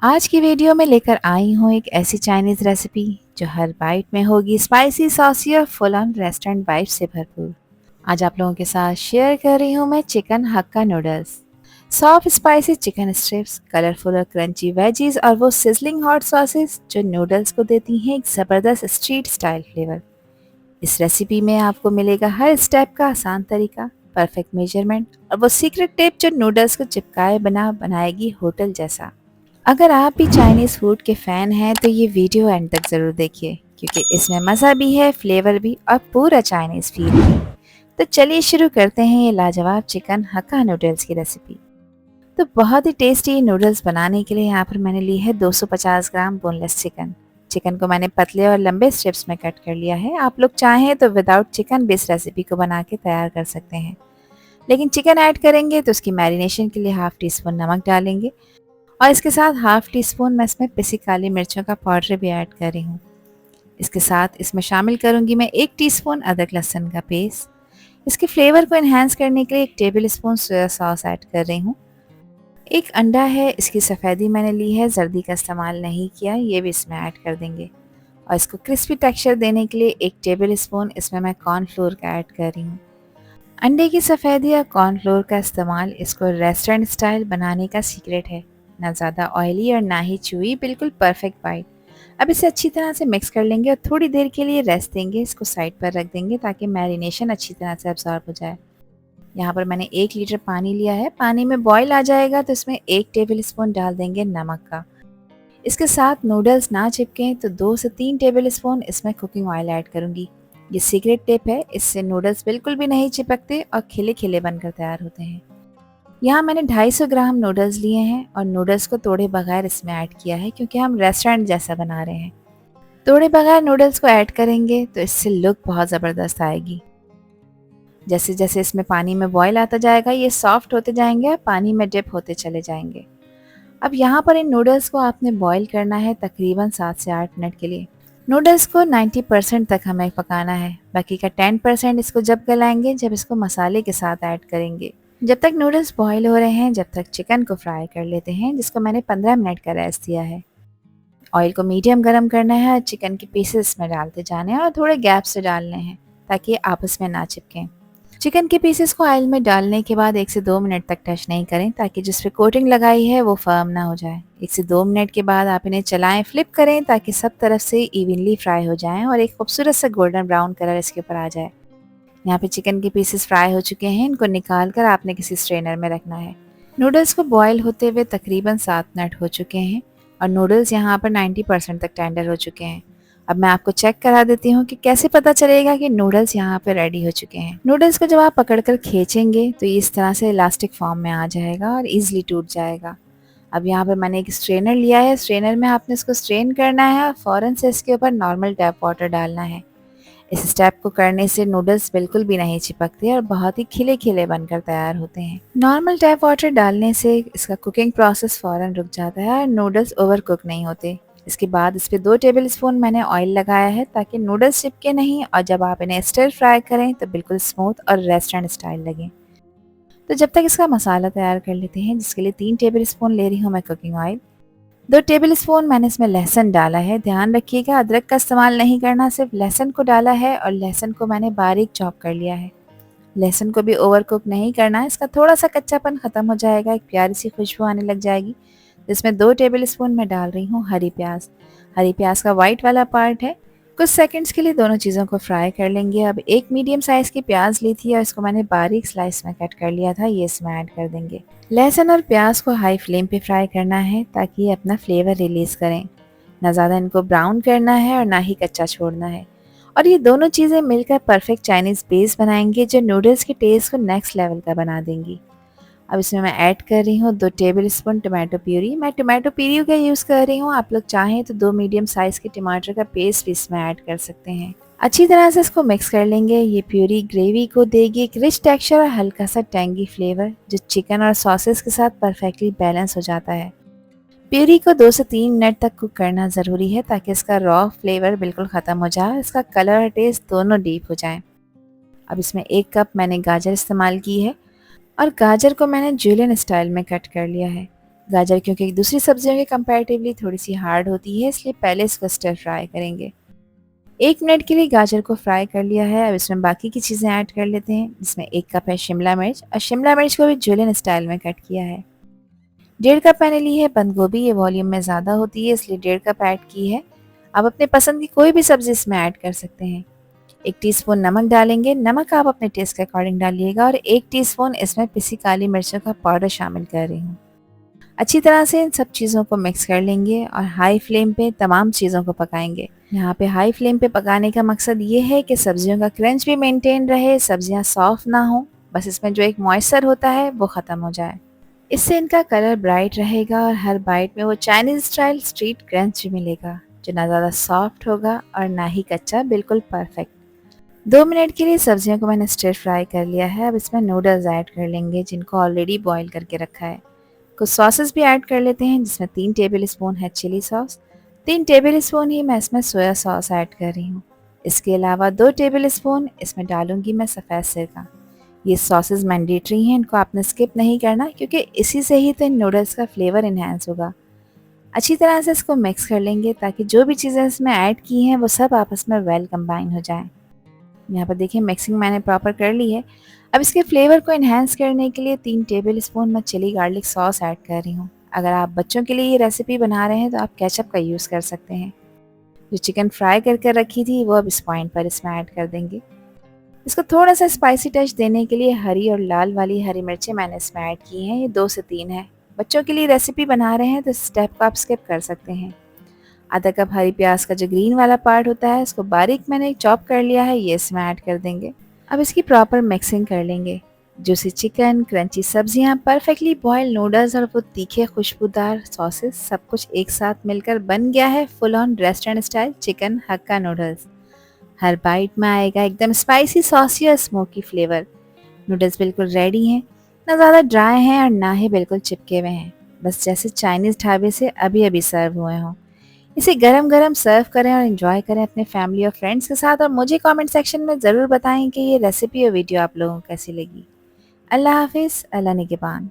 आज की वीडियो में लेकर आई हूँ एक ऐसी चाइनीज़ रेसिपी जो हर बाइट में होगी स्पाइसी, सॉसी और फुल ऑन रेस्टोरेंट वाइब से भरपूर। आज आप लोगों के साथ शेयर कर रही हूँ मैं chicken hakka noodles. Soft spicy chicken strips, colourful और क्रंची वेजीज और वो सिजलिंग हॉट सॉसेस जो नूडल्स को देती हैं एक ज़बरदस्त स्ट्रीट स्टाइल फ्लेवर। इस रेसिपी में आपको मिलेगा हर स्टेप का आसान तरीका, परफेक्ट मेजरमेंट और वो सीक्रेट टिप जो नूडल्स को चिपकाए बना बनाएगी होटल जैसा। अगर आप भी चाइनीज़ फूड के फ़ैन हैं तो ये वीडियो एंड तक ज़रूर देखिए, क्योंकि इसमें मज़ा भी है, फ्लेवर भी और पूरा चाइनीज़ फील भी। तो चलिए शुरू करते हैं ये लाजवाब चिकन हक्का नूडल्स की रेसिपी। तो बहुत ही टेस्टी नूडल्स बनाने के लिए यहाँ पर मैंने ली है 250 ग्राम बोनलेस चिकन। चिकन को मैंने पतले और लंबे स्ट्रिप्स में कट कर लिया है। आप लोग चाहें तो विदाउट चिकन भी इस रेसिपी को बना के तैयार कर सकते हैं, लेकिन चिकन ऐड करेंगे तो उसकी मैरिनेशन के लिए हाफ टी स्पून नमक डालेंगे और इसके साथ हाफ टी स्पून मैं इसमें पिसी काली मिर्चों का पाउडर भी ऐड कर रही हूँ। इसके साथ इसमें शामिल करूँगी मैं 1 टीस्पून अदरक लहसुन का पेस्ट। इसके फ्लेवर को एनहांस करने के लिए 1 table spoon soya sauce add कर रही हूँ। एक अंडा है, इसकी सफ़ेदी मैंने ली है, जर्दी का इस्तेमाल नहीं किया, ये भी इसमें ऐड कर देंगे। और इसको क्रिस्पी टेक्सचर देने के लिए 1 टेबल स्पून इसमें मैं कॉर्नफ्लोर का ऐड कर रही हूँ। अंडे की सफ़ेदी या कॉर्नफ्लोर का इस्तेमाल इसको रेस्टोरेंट स्टाइल बनाने का सीक्रेट है। ना ज़्यादा ऑयली और ना ही चूई, बिल्कुल परफेक्ट बाइट। अब इसे अच्छी तरह से मिक्स कर लेंगे और थोड़ी देर के लिए रेस्ट देंगे, इसको साइड पर रख देंगे ताकि मैरिनेशन अच्छी तरह से अब्जॉर्ब हो जाए। यहाँ पर मैंने 1 लीटर पानी लिया है। पानी में बॉईल आ जाएगा तो इसमें 1 टेबल स्पून डाल देंगे नमक का। इसके साथ नूडल्स ना चिपकें तो 2 से 3 टेबल स्पून इसमें कुकिंग ऑयल ऐड करूँगी। ये सीक्रेट टिप है, इससे नूडल्स बिल्कुल भी नहीं चिपकते और खिले खिले बनकर तैयार होते हैं। यहाँ मैंने 250 ग्राम नूडल्स लिए हैं और नूडल्स को तोड़े बगैर इसमें ऐड किया है, क्योंकि हम रेस्टोरेंट जैसा बना रहे हैं। तोड़े बगैर नूडल्स को ऐड करेंगे तो इससे लुक बहुत ज़बरदस्त आएगी। जैसे जैसे इसमें पानी में बॉईल आता जाएगा ये सॉफ्ट होते जाएंगे और पानी में डिप होते चले जाएंगे। अब यहाँ पर इन नूडल्स को आपने बॉईल करना है तकरीबन 7 से 8 मिनट के लिए। नूडल्स को 90% तक हमें पकाना है, बाकी का 10% इसको जब गलाएंगे, जब इसको मसाले के साथ ऐड करेंगे। जब तक नूडल्स बॉईल हो रहे हैं जब तक चिकन को फ्राई कर लेते हैं, जिसको मैंने 15 मिनट का रेस्ट दिया है। ऑयल को मीडियम गरम करना है और चिकन के पीसेस में डालते जाने हैं और थोड़े गैप से डालने हैं ताकि आपस में ना चिपकें। चिकन के पीसेस को ऑयल में डालने के बाद 1 से 2 मिनट तक टच नहीं करें, ताकि जिस पे कोटिंग लगाई है वो फर्म ना हो जाए। 1 से 2 मिनट के बाद आप इन्हें चलाएं, फ्लिप करें ताकि सब तरफ से इवनली फ्राई हो जाएं और एक खूबसूरत सा गोल्डन ब्राउन कलर इसके ऊपर आ जाए। यहाँ पे चिकन के पीसेस फ्राई हो चुके हैं, इनको निकाल कर आपने किसी स्ट्रेनर में रखना है। नूडल्स को बॉईल होते हुए तकरीबन 7 मिनट हो चुके हैं और नूडल्स यहाँ पर 90% तक टेंडर हो चुके हैं। अब मैं आपको चेक करा देती हूँ कि कैसे पता चलेगा कि नूडल्स यहाँ पे रेडी हो चुके हैं। नूडल्स को जब आप पकड़कर खींचेंगे तो ये इस तरह से इलास्टिक फॉर्म में आ जाएगा और इजीली टूट जाएगा। अब यहाँ पर मैंने एक स्ट्रेनर लिया है, स्ट्रेनर में आपने इसको स्ट्रेन करना है और फ़ौरन से इसके ऊपर नॉर्मल टैप वाटर डालना है। इस स्टेप को करने से नूडल्स बिल्कुल भी नहीं चिपकते और बहुत ही खिले खिले बनकर तैयार होते हैं। नॉर्मल टैप वाटर डालने से इसका कुकिंग प्रोसेस फ़ौरन रुक जाता है और नूडल्स ओवर कुक नहीं होते। इसके बाद इस पर 2 टेबल स्पून मैंने ऑयल लगाया है ताकि नूडल्स चिपके नहीं और जब आप इन्हें स्टिर फ्राई करें तो बिल्कुल स्मूथ और रेस्टोरेंट स्टाइल लगे। तो जब तक इसका मसाला तैयार कर लेते हैं, जिसके लिए 3 टेबल स्पून ले रही हूँ मैं कुकिंग ऑयल। 2 टेबल स्पून मैंने इसमें लहसुन डाला है। ध्यान रखिएगा अदरक का इस्तेमाल नहीं करना, सिर्फ लहसुन को डाला है और लहसुन को मैंने बारीक चॉप कर लिया है। लहसुन को भी ओवर कुक नहीं करना है, इसका थोड़ा सा कच्चापन खत्म हो जाएगा, एक प्यारी सी खुशबू आने लग जाएगी। जिसमें 2 टेबल स्पून मैं डाल रही हूँ हरी प्याज। हरी प्याज का वाइट वाला पार्ट है। कुछ सेकंड्स के लिए दोनों चीज़ों को फ्राई कर लेंगे। अब एक मीडियम साइज़ की प्याज ली थी और इसको मैंने बारीक स्लाइस में कट कर लिया था, ये इसमें ऐड कर देंगे। लहसुन और प्याज को हाई फ्लेम पे फ्राई करना है ताकि ये अपना फ्लेवर रिलीज़ करें। ना ज़्यादा इनको ब्राउन करना है और ना ही कच्चा छोड़ना है। और ये दोनों चीज़ें मिलकर परफेक्ट चाइनीज़ बेस बनाएंगे जो नूडल्स के टेस्ट को नेक्स्ट लेवल का बना देंगी। अब इसमें मैं ऐड कर रही हूँ 2 टेबल स्पून टोमेटो प्यूरी। मैं टोमेटो प्यूरी का यूज़ कर रही हूँ, आप लोग चाहें तो 2 मीडियम साइज़ के टमाटर का पेस्ट भी इसमें ऐड कर सकते हैं। अच्छी तरह से इसको मिक्स कर लेंगे। ये प्यूरी ग्रेवी को देगी एक रिच टेक्सचर और हल्का सा टैंगी फ्लेवर जो चिकन और सॉसेस के साथ परफेक्टली बैलेंस हो जाता है। प्यूरी को 2 से 3 मिनट तक कुक करना ज़रूरी है ताकि इसका रॉ फ्लेवर बिल्कुल ख़त्म हो जाए, इसका कलर और टेस्ट दोनों डीप हो जाएं। अब इसमें 1 कप मैंने गाजर इस्तेमाल की है और गाजर को मैंने जूलियन स्टाइल में कट कर लिया है। गाजर क्योंकि दूसरी सब्जियों के कंपैरेटिवली थोड़ी सी हार्ड होती है, इसलिए पहले इसको स्टर फ्राई करेंगे। 1 मिनट के लिए गाजर को फ्राई कर लिया है। अब इसमें बाकी की चीज़ें ऐड कर लेते हैं, जिसमें 1 कप है शिमला मिर्च, और शिमला मिर्च को भी जुलियन स्टाइल में कट किया है। 1.5 कप मैंने ली है बंद गोभी, ये वॉल्यूम में ज़्यादा होती है इसलिए 1.5 कप ऐड की है। आप अपने पसंद की कोई भी सब्ज़ी इसमें ऐड कर सकते हैं। 1 टीस्पून नमक डालेंगे, नमक आप अपने टेस्ट के अकॉर्डिंग डालिएगा, और 1 टीस्पून इसमें पिसी काली मिर्चों का पाउडर शामिल कर रही हूँ। अच्छी तरह से इन सब चीज़ों को मिक्स कर लेंगे और हाई फ्लेम पे तमाम चीज़ों को पकाएंगे। यहाँ पे हाई फ्लेम पे पकाने का मकसद ये है कि सब्जियों का क्रंच भी मेंटेन रहे, सब्जियाँ सॉफ्ट ना हो, बस इसमें जो एक मॉइस्चर होता है वो ख़त्म हो जाए। इससे इनका कलर ब्राइट रहेगा और हर बाइट में वो चाइनीज़ स्टाइल स्ट्रीट क्रंच भी मिलेगा, जो ना ज़्यादा सॉफ्ट होगा और ना ही कच्चा, बिल्कुल परफेक्ट। 2 मिनट के लिए सब्जियों को मैंने स्टिर फ्राई कर लिया है। अब इसमें नूडल्स ऐड कर लेंगे, जिनको ऑलरेडी बॉईल करके रखा है। कुछ सॉसेस भी ऐड कर लेते हैं, जिसमें 3 टेबल स्पून है चिली सॉस, 3 टेबल स्पून ही मैं इसमें सोया सॉस ऐड कर रही हूँ। इसके अलावा 2 टेबल स्पून इसमें डालूंगी मैं सफ़ेद सिरका। ये सॉसेस मैंडेटरी हैं, इनको आपने स्किप नहीं करना, क्योंकि इसी से ही तो इन नूडल्स का फ्लेवर इन्हेंस होगा। अच्छी तरह से इसको मिक्स कर लेंगे ताकि जो भी चीज़ें इसमें ऐड की हैं वो सब आपस में वेल कंबाइन हो जाएं। यहाँ पर देखिए मिक्सिंग मैंने प्रॉपर कर ली है। अब इसके फ्लेवर को इन्हेंस करने के लिए 3 टेबल स्पून मैं चिली गार्लिक सॉस ऐड कर रही हूँ। अगर आप बच्चों के लिए ये रेसिपी बना रहे हैं तो आप केचप का यूज़ कर सकते हैं। जो चिकन फ्राई करके रखी थी वो अब इस पॉइंट पर इसमें ऐड कर देंगे। इसको थोड़ा सा स्पाइसी टच देने के लिए हरी और लाल वाली हरी मिर्चें मैंने इसमें ऐड की हैं, ये 2 से 3 है। बच्चों के लिए रेसिपी बना रहे हैं तो इस स्टेप को आप स्किप कर सकते हैं। आधा कप हरी प्याज का जो ग्रीन वाला पार्ट होता है इसको बारीक मैंने चॉप कर लिया है, ये इसमें ऐड कर देंगे। अब इसकी प्रॉपर मिक्सिंग कर लेंगे। जूसी चिकन, क्रंची सब्जियां, परफेक्टली बॉइल्ड नूडल्स और वो तीखे खुशबूदार सॉसेस, सब कुछ एक साथ मिलकर बन गया है full on restaurant style chicken hakka noodles. हर बाइट में आएगा एकदम स्पाइसी सॉसी और स्मोकी फ्लेवर। नूडल्स बिल्कुल रेडी हैं, ना ज़्यादा ड्राई हैं और ना ही बिल्कुल चिपके हुए हैं, बस जैसे चाइनीज़ ढाबे से अभी अभी सर्व हुए हों। इसे गरम गरम सर्व करें और एंजॉय करें अपने फैमिली और फ्रेंड्स के साथ, और मुझे कमेंट सेक्शन में ज़रूर बताएं कि ये रेसिपी और वीडियो आप लोगों को कैसी लगी। अल्लाह हाफिज़, अल्लाह निगहबान।